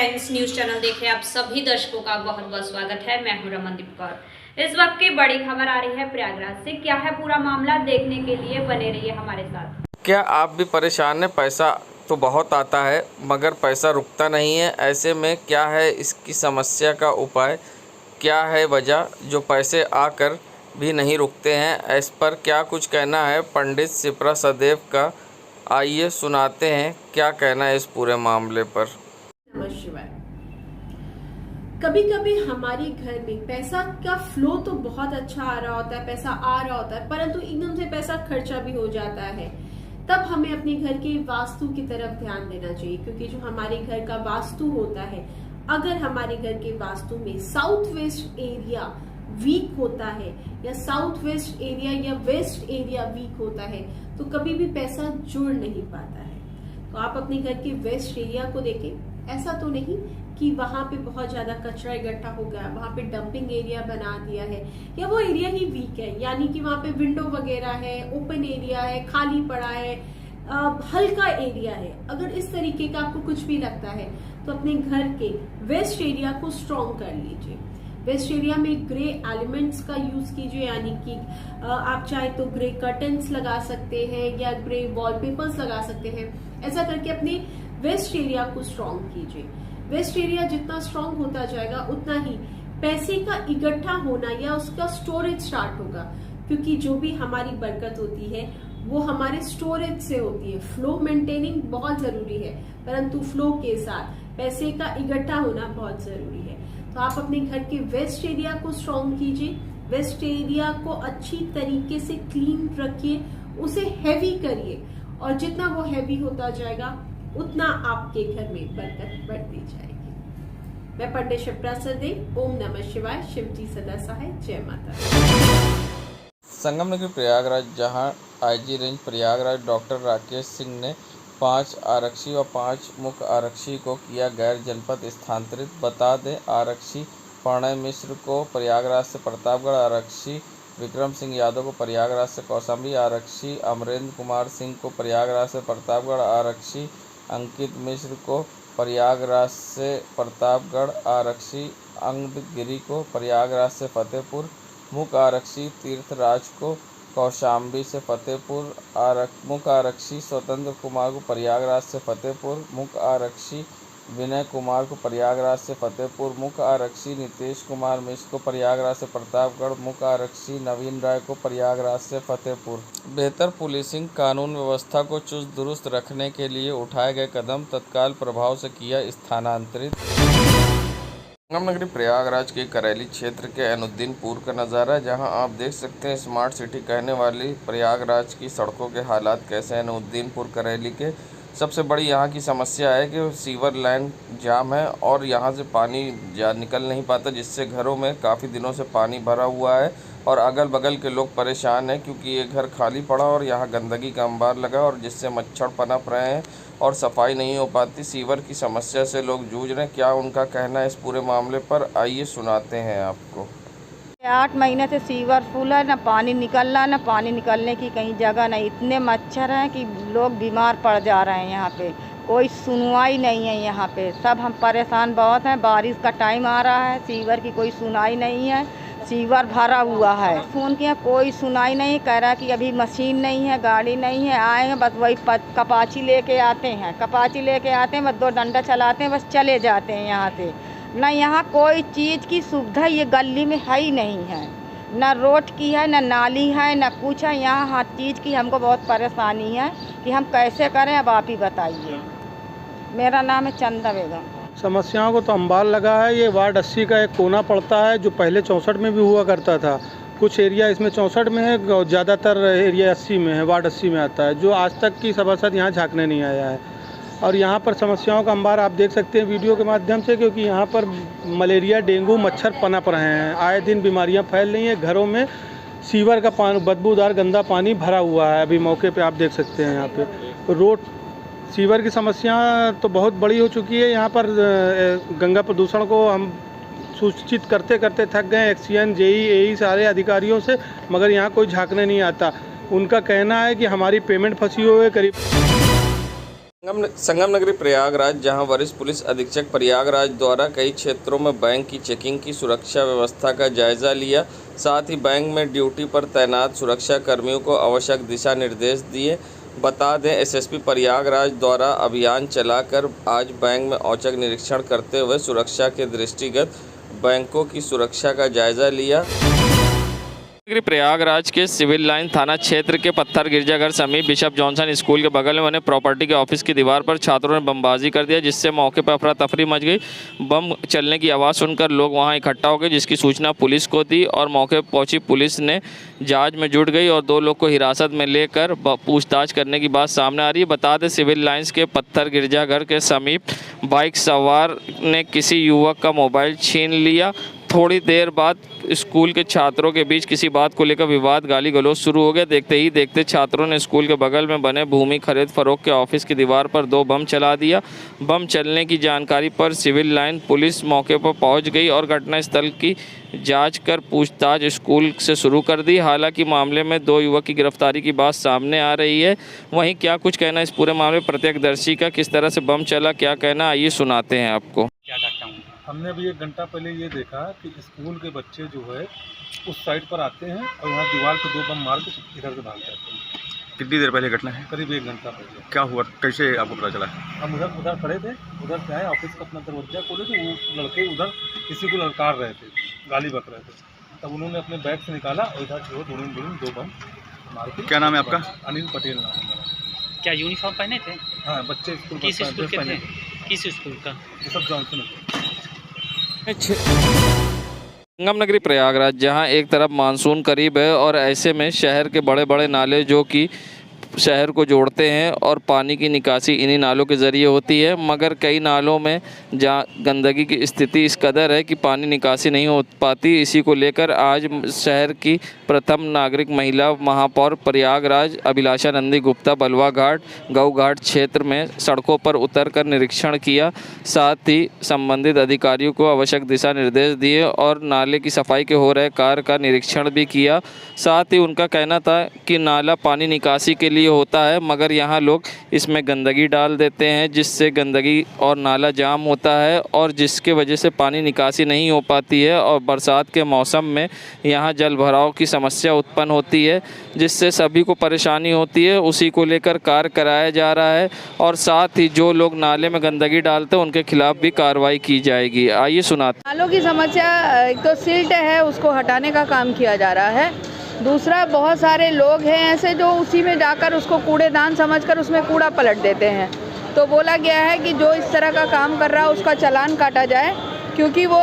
Times news channel देख रहे आप सभी दर्शकों का बहुत बहुत स्वागत है। मैं हूं रमनदीप कौर। इस वक्त की बड़ी खबर आ रही है प्रयागराज से। क्या है पूरा मामला, देखने के लिए बने रहिए हमारे साथ। क्या आप भी परेशान हैं? पैसा तो बहुत आता है मगर पैसा रुकता नहीं है। ऐसे में क्या है इसकी समस्या का उपाय? क्या है वजह जो पैसे आकर भी नहीं रुकते हैं? इस पर क्या कुछ कहना है पंडित शिप्रा सदेव का? आइए सुनाते हैं क्या कहना है इस पूरे मामले पर। नमः शिवाय। कभी कभी हमारे घर में पैसा का फ्लो तो बहुत अच्छा आ रहा होता है, पैसा आ रहा होता है, परंतु एकदम से पैसा खर्चा भी हो जाता है। तब हमें अपने घर के वास्तु की तरफ ध्यान देना चाहिए, क्योंकि जो हमारे घर का वास्तु होता है, अगर हमारे घर के वास्तु में साउथ वेस्ट एरिया वीक होता है या साउथ वेस्ट एरिया या वेस्ट एरिया वीक होता है तो कभी भी पैसा जुड़ नहीं पाता है। तो आप अपने घर के वेस्ट एरिया को देखें। ऐसा तो नहीं कि वहां पे बहुत ज्यादा कचरा इकट्ठा हो गया, वहां पे डंपिंग एरिया बना दिया है या वो एरिया ही वीक है, यानी कि वहां पे विंडो वगैरह है, ओपन एरिया है, खाली पड़ा है, हल्का एरिया है। अगर इस तरीके का आपको कुछ भी लगता है तो अपने घर के वेस्ट एरिया को स्ट्रॉन्ग कर लीजिए। वेस्ट एरिया में ग्रे एलिमेंट्स का यूज कीजिए, यानी कि आप चाहे तो ग्रे कर्टन्स लगा सकते हैं या ग्रे वॉलपेपर्स लगा सकते हैं। ऐसा करके अपने वेस्ट एरिया को स्ट्रॉन्ग कीजिए। वेस्ट एरिया जितना स्ट्रॉन्ग होता जाएगा उतना ही पैसे का इकट्ठा होना या उसका स्टोरेज स्टार्ट होगा, क्योंकि जो भी हमारी बरकत होती है वो हमारे स्टोरेज से होती है। फ्लो मेंटेनिंग बहुत जरूरी है, परंतु फ्लो के साथ पैसे का इकट्ठा होना बहुत जरूरी है। तो आप अपने घर के वेस्ट एरिया को स्ट्रॉन्ग कीजिए, वेस्ट एरिया को अच्छी तरीके से क्लीन रखिए, उसे हैवी करिए, और जितना वो हैवी होता जाएगा उतना आपके घर में बरकत बढ़ती जाएगी। मैं पंडित शिप्रा सदेव, ओम नमः शिवाय, शिव जी सदा सहाय, जय माता। संगम नगरी प्रयागराज, जहां IG range Prayagraj doctor Rakesh Singh ने 5 आरक्षी व 5 मुख्य आरक्षी को किया गैर जनपद स्थानांतरित। बता दें, आरक्षी प्रणय मिश्र को प्रयागराज से प्रतापगढ़, आरक्षी विक्रम सिंह यादव को प्रयागराज से कौशाम्बी, आरक्षी अमरेंद्र कुमार सिंह को प्रयागराज से प्रतापगढ़, आरक्षी अंकित मिश्र को प्रयागराज से प्रतापगढ़, आरक्षी अंगदगिरी को प्रयागराज से फतेहपुर, मुख्य आरक्षी तीर्थराज को कौशाम्बी से फतेहपुर, मुख्य आरक्षी स्वतंत्र कुमार को प्रयागराज से फतेहपुर, मुख्य आरक्षी विनय कुमार को प्रयागराज से फतेहपुर, मुख्य आरक्षी नीतीश कुमार मिश्र को प्रयागराज से प्रतापगढ़, मुख्य आरक्षी नवीन राय को प्रयागराज से फतेहपुर। बेहतर पुलिसिंग, कानून व्यवस्था को चुस्त दुरुस्त रखने के लिए उठाए गए कदम तत्काल प्रभाव से किया स्थानांतरित। संगम नगरी प्रयागराज के करेली क्षेत्र के ऐनुद्दीनपुर का नज़ारा, जहां आप देख सकते हैं स्मार्ट सिटी कहने वाली प्रयागराज की सड़कों के हालात कैसे हैं। ऐनुद्दीनपुर करेली के सबसे बड़ी यहां की समस्या है कि सीवर लाइन जाम है और यहां से पानी निकल नहीं पाता, जिससे घरों में काफ़ी दिनों से पानी भरा हुआ है और अगल बगल के लोग परेशान हैं, क्योंकि ये घर खाली पड़ा और यहाँ गंदगी का अंबार लगा और जिससे मच्छर पनप रहे हैं और सफाई नहीं हो पाती। सीवर की समस्या से लोग जूझ रहे हैं। क्या उनका कहना है इस पूरे मामले पर, आइए सुनाते हैं आपको। 8 महीने से सीवर फुल है, ना पानी निकल रहा, ना पानी निकलने की कहीं जगह नहीं। इतने मच्छर हैं कि लोग बीमार पड़ जा रहे हैं। यहाँ पे कोई सुनवाई नहीं है। यहाँ पे सब हम परेशान बहुत हैं। बारिश का टाइम आ रहा है, सीवर की कोई सुनाई नहीं है, सीवर भरा हुआ है। फ़ोन किया, कोई सुनाई नहीं। कह रहा कि अभी मशीन नहीं है, गाड़ी नहीं है, आएंगे बस वही कपाची लेके आते हैं, कपाची लेके आते हैं, बस 2 डंडा चलाते हैं, बस चले जाते हैं यहाँ से। न यहाँ कोई चीज़ की सुविधा ये गली में है ही नहीं है, न रोड की है, न नाली है, न कुछ है। यहाँ हर चीज़ की हमको बहुत परेशानी है कि हम कैसे करें, अब आप ही बताइए। मेरा नाम है चंदा बेगम। समस्याओं को तो अंबार लगा है। ये वार्ड 80 का एक कोना पड़ता है, जो पहले 64 में भी हुआ करता था। कुछ एरिया इसमें 64 में है और ज़्यादातर एरिया 80 में है, वार्ड 80 में आता है, जो आज तक की सभासद यहाँ झांकने नहीं आया है। और यहाँ पर समस्याओं का अंबार आप देख सकते हैं वीडियो के माध्यम से, क्योंकि यहाँ पर मलेरिया, डेंगू, मच्छर पनप रहे हैं। आए दिन बीमारियाँ फैल रही हैं। घरों में सीवर का पानी, बदबूदार गंदा पानी भरा हुआ है। अभी मौके पे आप देख सकते हैं। यहाँ पे रोड सीवर की समस्या तो बहुत बड़ी हो चुकी है। यहाँ पर गंगा प्रदूषण को हम सूचित करते करते थक गए, एक्सीएन, जेई, एई सारे अधिकारियों से, मगर यहाँ कोई झांकने नहीं आता। उनका कहना है कि हमारी पेमेंट फंसी हुई है करीब संगम नगरी प्रयागराज, जहां वरिष्ठ पुलिस अधीक्षक प्रयागराज द्वारा कई क्षेत्रों में बैंक की चेकिंग की सुरक्षा व्यवस्था का जायजा लिया, साथ ही बैंक में ड्यूटी पर तैनात सुरक्षा कर्मियों को आवश्यक दिशा निर्देश दिए। बता दें, एसएसपी प्रयागराज द्वारा अभियान चलाकर आज बैंक में औचक निरीक्षण करते हुए सुरक्षा के दृष्टिगत बैंकों की सुरक्षा का जायजा लिया। प्रयागराज के सिविल लाइन थाना क्षेत्र के पत्थर गिरजाघर समीप बिशप जॉनसन स्कूल के बगल में बने प्रॉपर्टी के ऑफिस की दीवार पर छात्रों ने बमबाजी कर दिया, जिससे मौके पर अफरा तफरी मच गई। बम चलने की आवाज़ सुनकर लोग वहां इकट्ठा हो गए, जिसकी सूचना पुलिस को दी और मौके पर पहुंची पुलिस ने जांच में जुट गई और 2 लोग को हिरासत में लेकर पूछताछ करने की बात सामने आ रही है। बता दें, सिविल लाइन्स के पत्थर गिरजाघर के समीप बाइक सवार ने किसी युवक का मोबाइल छीन लिया। थोड़ी देर बाद स्कूल के छात्रों के बीच किसी बात को लेकर विवाद, गाली गलौज शुरू हो गया। देखते ही देखते छात्रों ने स्कूल के बगल में बने भूमि खरीद फरोख्त के ऑफिस की दीवार पर 2 बम चला दिया। बम चलने की जानकारी पर सिविल लाइन पुलिस मौके पर पहुंच गई और घटनास्थल की जांच कर पूछताछ स्कूल से शुरू कर दी। हालांकि मामले में 2 युवक की गिरफ्तारी की बात सामने आ रही है। वहीं क्या कुछ कहना इस पूरे मामले प्रत्यक्षदर्शी का, किस तरह से बम चला, क्या कहना, आइए सुनाते हैं आपको। हमने अभी 1 घंटा पहले ये देखा कि स्कूल के बच्चे जो है उस साइड पर आते हैं और यहाँ दीवार पे 2 बम मार के इधर से भाग जाते हैं। कितनी देर पहले घटना है? करीब 1 घंटा पहले। क्या हुआ, कैसे आपको पता चला? हम उधर खड़े थे, उधर से आए, ऑफिस का अपना दरवाजा खोले थे, वो लड़के उधर किसी को ललकार रहे थे, गाली बक रहे थे। तब उन्होंने अपने बैग से निकाला और इधर जो 2 बम मार के। क्या नाम है आपका? अनिल पटेल नाम है मेरा। क्या यूनिफॉर्म पहने थे? हाँ, बच्चे स्कूल किस स्कूल के थे? किस स्कूल का? सब जॉनसन। संगम नगरी प्रयागराज, जहां एक तरफ मानसून करीब है और ऐसे में शहर के बड़े बड़े नाले जो कि शहर को जोड़ते हैं और पानी की निकासी इन्हीं नालों के ज़रिए होती है, मगर कई नालों में जहाँ गंदगी की स्थिति इस कदर है कि पानी निकासी नहीं हो पाती। इसी को लेकर आज शहर की प्रथम नागरिक महिला महापौर प्रयागराज अभिलाषा नंदी गुप्ता बलवा घाट, गऊ घाट क्षेत्र में सड़कों पर उतरकर निरीक्षण किया, साथ ही संबंधित अधिकारियों को आवश्यक दिशा निर्देश दिए और नाले की सफाई के हो रहे कार्य का निरीक्षण भी किया। साथ ही उनका कहना था कि नाला पानी निकासी के लिए होता है, मगर यहाँ लोग इसमें गंदगी डाल देते हैं, जिससे गंदगी और नाला जाम होता है और जिसके वजह से पानी निकासी नहीं हो पाती है और बरसात के मौसम में यहाँ जल भराव की समस्या उत्पन्न होती है, जिससे सभी को परेशानी होती है। उसी को लेकर कार्य कराया जा रहा है और साथ ही जो लोग नाले में गंदगी डालते हैं उनके खिलाफ भी कार्रवाई की जाएगी। आइए सुनाते। नालों की समस्या, एक तो सिल्ट है, उसको हटाने का काम किया जा रहा है। दूसरा, बहुत सारे लोग हैं ऐसे जो उसी में जाकर उसको कूड़ेदान समझकर उसमें कूड़ा पलट देते हैं। तो बोला गया है कि जो इस तरह का काम कर रहा है उसका चालान काटा जाए, क्योंकि वो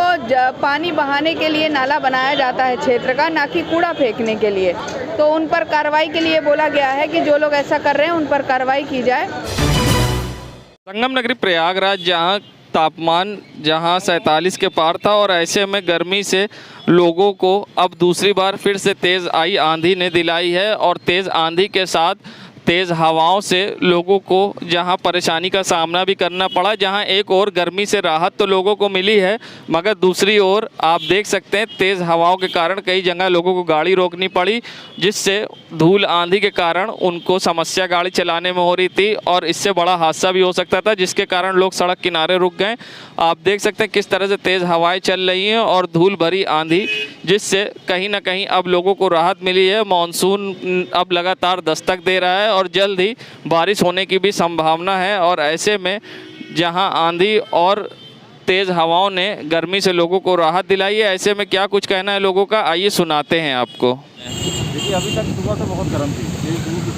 पानी बहाने के लिए नाला बनाया जाता है क्षेत्र का, ना कि कूड़ा फेंकने के लिए। तो उन पर कार्रवाई के लिए बोला गया है कि जो लोग ऐसा कर रहे हैं उन पर कार्रवाई की जाए। संगम नगरी प्रयागराज, जहां तापमान 47 के पार था और ऐसे में गर्मी से लोगों को अब दूसरी बार फिर से तेज़ आई आंधी ने दिलाई है और तेज़ आंधी के साथ तेज़ हवाओं से लोगों को जहां परेशानी का सामना भी करना पड़ा। जहां एक और गर्मी से राहत तो लोगों को मिली है, मगर दूसरी ओर आप देख सकते हैं तेज़ हवाओं के कारण कई जगह लोगों को गाड़ी रोकनी पड़ी, जिससे धूल आंधी के कारण उनको समस्या गाड़ी चलाने में हो रही थी और इससे बड़ा हादसा भी हो सकता था, जिसके कारण लोग सड़क किनारे रुक गए। आप देख सकते हैं किस तरह से तेज़ हवाएँ चल रही हैं और धूल भरी आंधी, जिससे कहीं ना कहीं अब लोगों को राहत मिली है। मानसून अब लगातार दस्तक दे रहा है और जल्द ही बारिश होने की भी संभावना है और ऐसे में जहां आंधी और तेज़ हवाओं ने गर्मी से लोगों को राहत दिलाई है, ऐसे में क्या कुछ कहना है लोगों का, आइए सुनाते हैं आपको। देखिए, अभी तक सुबह से बहुत गर्म थी, धूप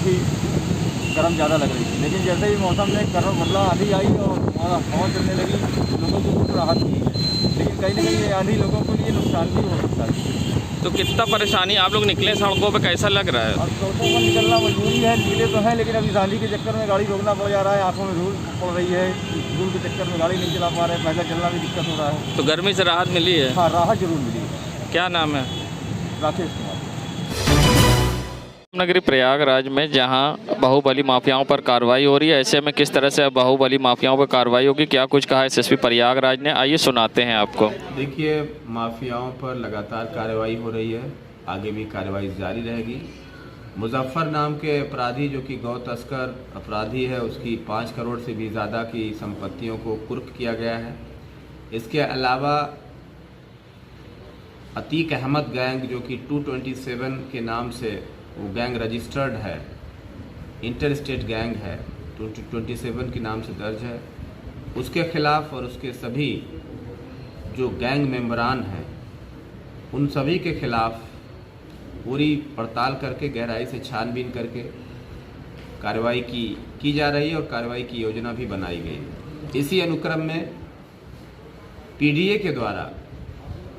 गर्म ज़्यादा लग रही थी, लेकिन जैसे ही मौसम में गर्म मतलब आंधी आई और हवा चलने लगी, लोगों को कुछ राहत मिली है। लेकिन कहीं ना कहीं ये आंधी लोगों के लिए नुकसान भी हो सकता है। तो कितना परेशानी, आप लोग निकले सड़कों पे, कैसा लग रहा है? और सड़कों पर निकलना मजबूरी है, नीले तो है, लेकिन अभी आंधी के चक्कर में गाड़ी रोकना पड़ जा रहा है, आंखों में धूल पड़ रही है, धूल के चक्कर में गाड़ी नहीं चला पा रहे हैं, पैदल चलना भी दिक्कत हो रहा है। तो गर्मी से राहत मिली है? हाँ, राहत जरूर मिली है। क्या नाम है? राकेश कुमार। नगरी प्रयागराज में जहां बाहुबली माफियाओं पर कार्रवाई हो रही है, ऐसे में किस तरह से बाहुबली माफियाओं पर कार्रवाई होगी, क्या कुछ कहा एसएसपी प्रयागराज ने, आइए सुनाते हैं आपको। देखिए, माफियाओं पर लगातार कार्रवाई हो रही है, आगे भी कार्रवाई जारी रहेगी मुजफ्फर नाम के अपराधी जो कि गौ तस्कर अपराधी है, उसकी 5 करोड़ से भी ज़्यादा की संपत्तियों को कुर्क किया गया है। इसके अलावा अतीक अहमद गैंग जो कि 227 के नाम से वो गैंग रजिस्टर्ड है, इंटर स्टेट गैंग है, 227 के नाम से दर्ज है, उसके खिलाफ और उसके सभी जो गैंग मेंबरान हैं उन सभी के खिलाफ पूरी पड़ताल करके गहराई से छानबीन करके कार्रवाई की जा रही है और कार्रवाई की योजना भी बनाई गई है। इसी अनुक्रम में पीडीए के द्वारा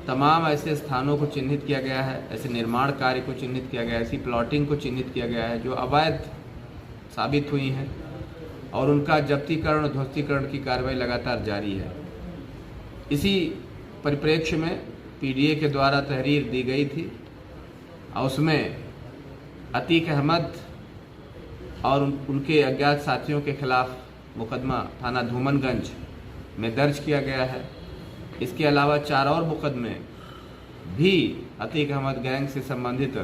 तमाम ऐसे स्थानों को चिन्हित किया गया है, ऐसे निर्माण कार्य को चिन्हित किया गया है, ऐसी प्लॉटिंग को चिन्हित किया गया है जो अवैध साबित हुई हैं और उनका जब्तीकरण और ध्वस्तीकरण की कार्रवाई लगातार जारी है। इसी परिप्रेक्ष्य में पीडीए के द्वारा तहरीर दी गई थी और उसमें अतीक अहमद और उनके अज्ञात साथियों के खिलाफ मुकदमा थाना धूमनगंज में दर्ज किया गया है। इसके अलावा 4 और मुकदमे भी अतीक अहमद गैंग से संबंधित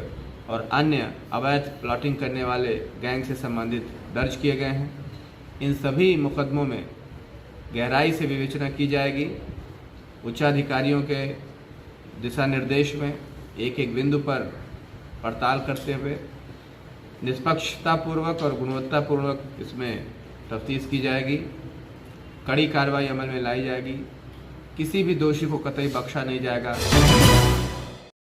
और अन्य अवैध प्लॉटिंग करने वाले गैंग से संबंधित दर्ज किए गए हैं। इन सभी मुकदमों में गहराई से विवेचना की जाएगी। उच्चाधिकारियों के दिशा निर्देश में एक एक बिंदु पर पड़ताल करते हुए निष्पक्षतापूर्वक और गुणवत्तापूर्वक इसमें तफ्तीश की जाएगी, कड़ी कार्रवाई अमल में लाई जाएगी, किसी भी दोषी को कतई बख्शा नहीं जाएगा।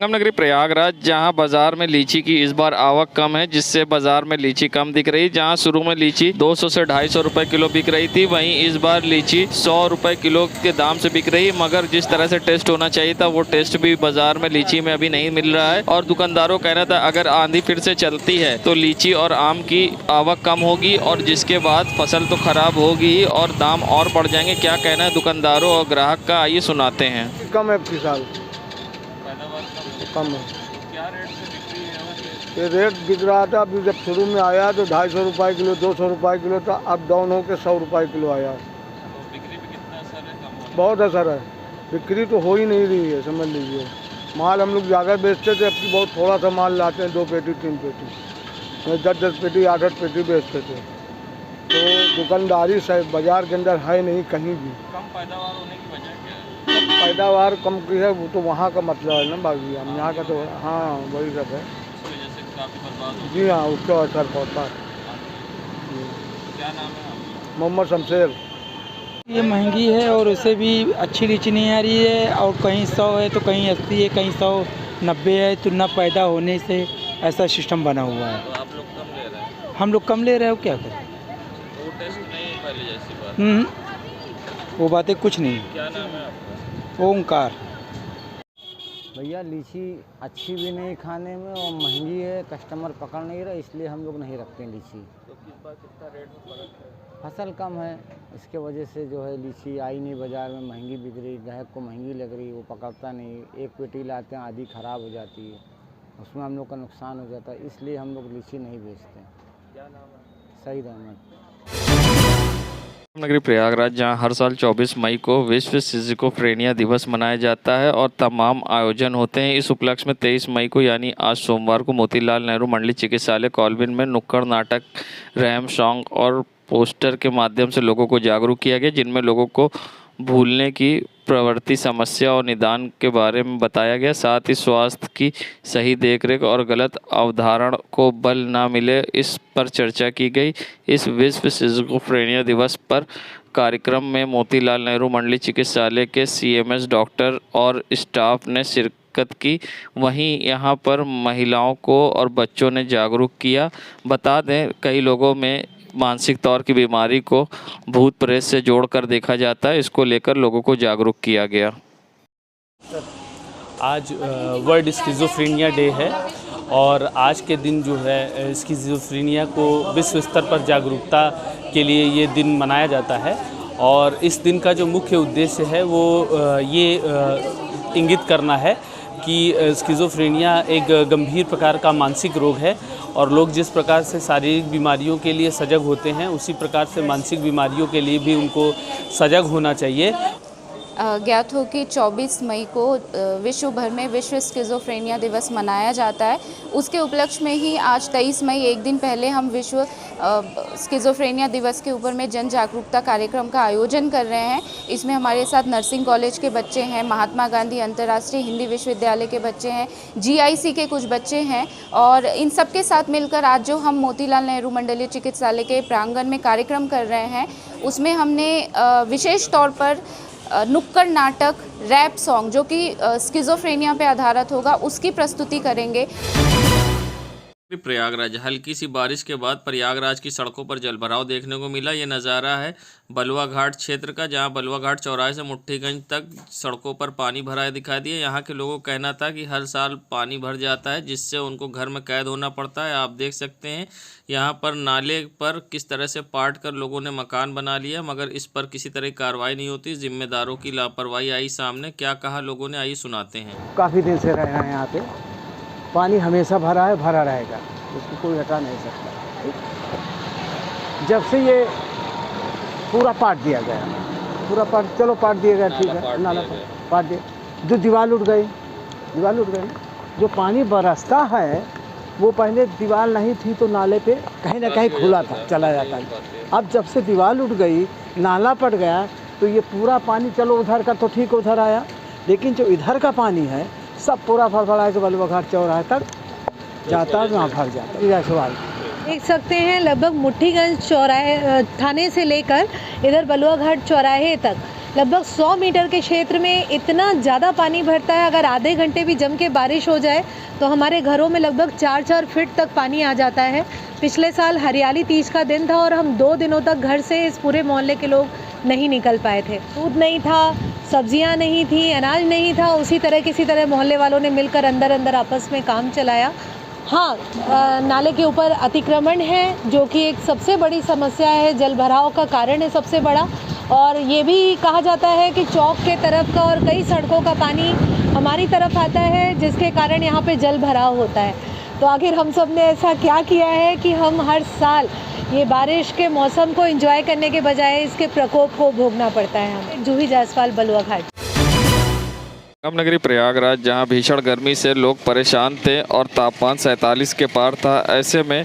संगम नगरी प्रयागराज, जहां बाजार में लीची की इस बार आवक कम है, जिससे बाजार में लीची कम दिख रही। जहां शुरू में लीची 200 से 250 रुपए किलो बिक रही थी, वहीं इस बार लीची 100 रुपए किलो के दाम से बिक रही। मगर जिस तरह से टेस्ट होना चाहिए था वो टेस्ट भी बाजार में लीची में अभी नहीं मिल रहा है। और दुकानदारों का कहना था अगर आंधी फिर से चलती है तो लीची और आम की आवक कम होगी और जिसके बाद फसल तो खराब होगी और दाम और बढ़ जाएंगे। क्या कहना है दुकानदारों और ग्राहक का, आइए सुनाते हैं। कम है फिलहाल, कम है। क्या रेट से बिक्री है? ये रेट बिक रहा था अभी, जब शुरू में आया तो 250 रुपये किलो, 200 रुपये किलो था, अब डाउन होकर 100 रुपये किलो आया। तो बिक्री पे कितना असर है? कम होने? बहुत असर है, बिक्री तो हो ही नहीं रही है, समझ लीजिए। माल हम लोग ज़्यादा बेचते थे, अब बहुत थोड़ा सा माल लाते हैं, 2 पेटी 3 पेटी, 10-10 पेटी 8-8 पेटी बेचते थे। तो दुकानदारी शायद बाजार के अंदर है नहीं कहीं भी। कम पैदावार होने की वजह क्या है? पैदावार कम की है वो तो वहाँ का मतलब है ना बाकी, हम यहाँ का तो हाँ वही सब है। इस वजह से काफ़ी बर्बाद हो। जी हाँ, उसका असर पड़ता है। क्या नाम है आपका? मोहम्मद शमशेर। ये महंगी है और उसे भी अच्छी लीची नहीं आ रही है, और कहीं 100 है तो कहीं 80 है, कहीं 190 है, तो ना पैदा होने से ऐसा सिस्टम बना हुआ है। तो आप लोग कम ले रहे हैं? हम लोग कम ले रहे हो, क्या करें? वो टेस्ट नहीं पहले जैसी बात। वो बातें कुछ नहीं। क्या नाम है आपका? ओंकार। भैया लीची अच्छी भी नहीं खाने में और महंगी है, कस्टमर पकड़ नहीं रहा, इसलिए हम लोग नहीं रखते लीची। तो किस बार कितना रेट में फर्क है? फसल कम है, इसके वजह से जो है लीची आई नहीं बाज़ार में, महंगी बिक रही, ग्राहक को महंगी लग रही, वो पकड़ता नहीं। एक पेटी लाते हैं, आधी ख़राब हो जाती है, उसमें हम लोग का नुकसान हो जाता है, इसलिए हम लोग लीची नहीं बेचते। क्या नाम है? सईद अहमद। नगरी प्रयागराज, जहां हर साल 24 मई को विश्व सिज़ोफ्रेनिया दिवस मनाया जाता है और तमाम आयोजन होते हैं। इस उपलक्ष्य में 23 मई को यानी आज सोमवार को मोतीलाल नेहरू मंडली चिकित्सालय कॉल्विन में नुक्कड़ नाटक, रैम सॉन्ग और पोस्टर के माध्यम से लोगों को जागरूक किया गया, जिनमें लोगों को भूलने की प्रवृत्ति, समस्या और निदान के बारे में बताया गया। साथ ही स्वास्थ्य की सही देखरेख और गलत अवधारणा को बल ना मिले, इस पर चर्चा की गई। इस विश्व सिज़ोफ्रेनिया दिवस पर कार्यक्रम में मोतीलाल नेहरू मंडली चिकित्सालय के CMS डॉक्टर और स्टाफ ने शिरकत की। वहीं यहां पर महिलाओं को और बच्चों ने जागरूक किया। बता दें, कई लोगों में मानसिक तौर की बीमारी को भूत प्रेत से जोड़कर देखा जाता है, इसको लेकर लोगों को जागरूक किया गया। आज वर्ल्ड स्किज़ोफ्रेनिया डे है और आज के दिन जो है स्किज़ोफ्रेनिया को विश्व स्तर पर जागरूकता के लिए ये दिन मनाया जाता है। और इस दिन का जो मुख्य उद्देश्य है वो ये इंगित करना है कि स्किज़ोफ्रेनिया एक गंभीर प्रकार का मानसिक रोग है और लोग जिस प्रकार से शारीरिक बीमारियों के लिए सजग होते हैं, उसी प्रकार से मानसिक बीमारियों के लिए भी उनको सजग होना चाहिए। ज्ञात हो कि 24 मई को विश्व भर में विश्व स्किज़ोफ्रेनिया दिवस मनाया जाता है। उसके उपलक्ष्य में ही आज 23 मई एक दिन पहले हम विश्व स्किज़ोफ्रेनिया दिवस के ऊपर में जन जागरूकता कार्यक्रम का आयोजन कर रहे हैं। इसमें हमारे साथ नर्सिंग कॉलेज के बच्चे हैं, महात्मा गांधी अंतर्राष्ट्रीय हिंदी विश्वविद्यालय के बच्चे हैं, GIC के कुछ बच्चे हैं और इन सब के साथ मिलकर आज जो हम मोतीलाल नेहरू मंडलीय चिकित्सालय के प्रांगण में कार्यक्रम कर रहे हैं उसमें हमने विशेष तौर पर नुक्कड़ नाटक, रैप सॉन्ग जो कि स्किज़ोफ्रेनिया पे आधारित होगा उसकी प्रस्तुति करेंगे। प्रयागराज, हल्की सी बारिश के बाद प्रयागराज की सड़कों पर जलभराव देखने को मिला। ये नज़ारा है बलुआ घाट क्षेत्र का, जहां बलुआ घाट चौराहे से मुट्ठीगंज तक सड़कों पर पानी भरा दिखाई दिया। यहां के लोगों का कहना था कि हर साल पानी भर जाता है जिससे उनको घर में कैद होना पड़ता है। आप देख सकते हैं यहां पर नाले पर किस तरह से पाट कर लोगों ने मकान बना लिया, मगर इस पर किसी तरह की कार्रवाई नहीं होती। जिम्मेदारों की लापरवाही आई सामने। क्या कहा लोगों ने, आइए सुनाते हैं। काफ़ी दिन से रहे हैं यहाँ पे, पानी हमेशा भरा है, भरा रहेगा, उसको कोई हटा नहीं सकता। जब से ये पूरा पाट दिया गया, पूरा पाट, चलो पाट दिया गया, ठीक है, नाला पाट दिया, जो दीवार उठ गई, जो पानी बरसता है वो पहले दीवार नहीं थी तो नाले पे कहीं ना कहीं खुला था, चला जाता है। अब जब से दीवार उठ गई, नाला पट गया, तो ये पूरा पानी, चलो उधर का तो ठीक उधर आया, लेकिन जो इधर का पानी है सब पूरा फड़फड़ा के बलुआ घाट चौराहे तक जाता है, वहाँ भर जाता है। सवाल देख सकते हैं लगभग मुट्ठीगंज चौराहे थाने से लेकर इधर बलुआ घाट चौराहे तक लगभग 100 मीटर के क्षेत्र में इतना ज़्यादा पानी भरता है। अगर आधे घंटे भी जम के बारिश हो जाए तो हमारे घरों में लगभग 4-4 फीट तक पानी आ जाता है। पिछले साल हरियाली तीज का दिन था और हम 2 दिनों तक घर से इस पूरे मोहल्ले के लोग नहीं निकल पाए थे। दूध नहीं था, सब्जियां नहीं थी, अनाज नहीं था। उसी तरह किसी तरह मोहल्ले वालों ने मिलकर अंदर आपस में काम चलाया। हाँ, नाले के ऊपर अतिक्रमण है जो कि एक सबसे बड़ी समस्या है, जल भराव का कारण है सबसे बड़ा। और ये भी कहा जाता है कि चौक के तरफ का और कई सड़कों का पानी हमारी तरफ आता है जिसके कारण यहाँ पे जल भराव होता है। तो आखिर हम सब ने ऐसा क्या किया है कि हम हर साल ये बारिश के मौसम को एंजॉय करने के बजाय इसके प्रकोप को भोगना पड़ता है हमें। जूही जायसवाल, बलुआ घाट। संगम नगरी प्रयागराज, जहां भीषण गर्मी से लोग परेशान थे और तापमान 47 के पार था, ऐसे में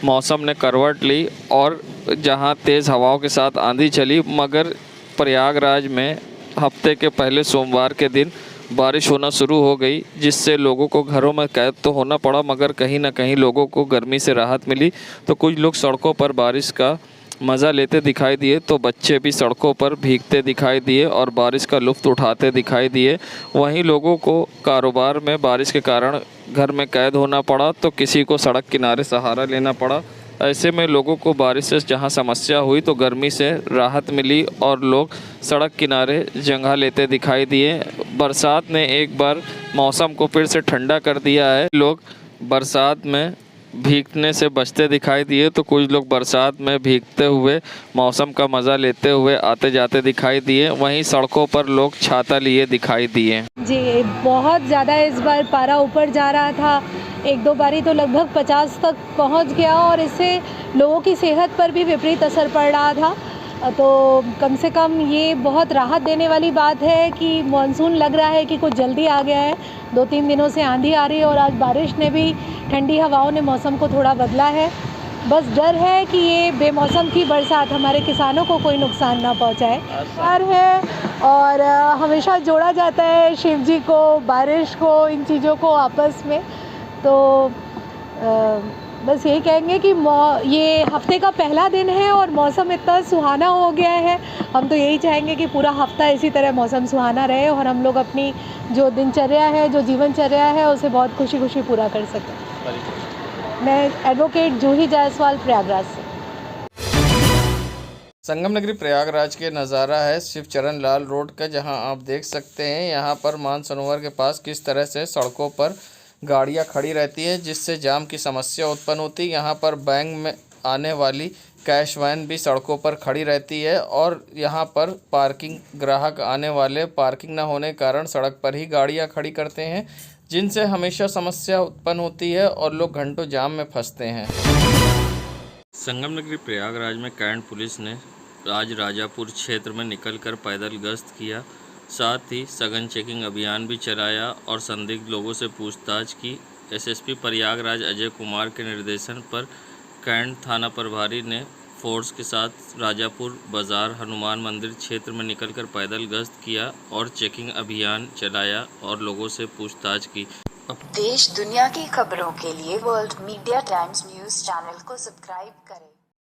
मौसम ने करवट ली और जहां तेज़ हवाओं के साथ आंधी चली, मगर प्रयागराज में हफ्ते के पहले सोमवार के दिन बारिश होना शुरू हो गई, जिससे लोगों को घरों में कैद तो होना पड़ा, मगर कहीं ना कहीं लोगों को गर्मी से राहत मिली। तो कुछ लोग सड़कों पर बारिश का मज़ा लेते दिखाई दिए, तो बच्चे भी सड़कों पर भीगते दिखाई दिए और बारिश का लुत्फ़ उठाते दिखाई दिए। वहीं लोगों को कारोबार में बारिश के कारण घर में कैद होना पड़ा, तो किसी को सड़क किनारे सहारा लेना पड़ा। ऐसे में लोगों को बारिश से जहां समस्या हुई तो गर्मी से राहत मिली और लोग सड़क किनारे जगह लेते दिखाई दिए। बरसात ने एक बार मौसम को फिर से ठंडा कर दिया है। लोग बरसात में भीगने से बचते दिखाई दिए, तो कुछ लोग बरसात में भीगते हुए मौसम का मज़ा लेते हुए आते जाते दिखाई दिए। वहीं सड़कों पर लोग छाता लिए दिखाई दिए। जी, बहुत ज़्यादा इस बार पारा ऊपर जा रहा था, 1-2 बारी तो लगभग 50 तक पहुंच गया और इससे लोगों की सेहत पर भी विपरीत असर पड़ रहा था। तो कम से कम ये बहुत राहत देने वाली बात है कि मानसून लग रहा है कि कुछ जल्दी आ गया है। 2-3 दिनों से आंधी आ रही है और आज बारिश ने भी, ठंडी हवाओं ने मौसम को थोड़ा बदला है। बस डर है कि ये बेमौसम की बरसात हमारे किसानों को कोई नुकसान ना पहुंचाए। डर है और हमेशा जोड़ा जाता है शिव जी को, बारिश को, इन चीज़ों को आपस में। तो बस यही कहेंगे कि ये हफ्ते का पहला दिन है और मौसम इतना सुहाना हो गया है। हम तो यही चाहेंगे कि पूरा हफ्ता इसी तरह मौसम सुहाना रहे और हम लोग अपनी जो दिनचर्या है, जो जीवनचर्या है, उसे बहुत खुशी खुशी पूरा कर सकें। मैं एडवोकेट जूही जायसवाल, प्रयागराज से। संगम नगरी प्रयागराज के नज़ारा है शिवचरण लाल रोड का, जहां आप देख सकते हैं यहां पर मानसरोवर के पास किस तरह से सड़कों पर गाड़ियां खड़ी रहती है, जिससे जाम की समस्या उत्पन्न होती है। यहाँ पर बैंक में आने वाली कैश वैन भी सड़कों पर खड़ी रहती है और यहाँ पर पार्किंग, ग्राहक आने वाले पार्किंग न होने के कारण सड़क पर ही गाड़ियाँ खड़ी करते हैं, जिनसे हमेशा समस्या उत्पन्न होती है और लोग घंटों जाम में फंसते हैं। संगम नगरी प्रयागराज में कैंट पुलिस ने आज राजापुर क्षेत्र में निकलकर पैदल गश्त किया साथ ही सघन चेकिंग अभियान भी चलाया और संदिग्ध लोगों से पूछताछ की। एसएसपी प्रयागराज अजय कुमार के निर्देशन पर कैंट थाना प्रभारी ने फोर्स के साथ राजापुर बाजार हनुमान मंदिर क्षेत्र में निकलकर पैदल गश्त किया और चेकिंग अभियान चलाया और लोगों से पूछताछ की। देश दुनिया की खबरों के लिए world media times news channel को सब्सक्राइब करें।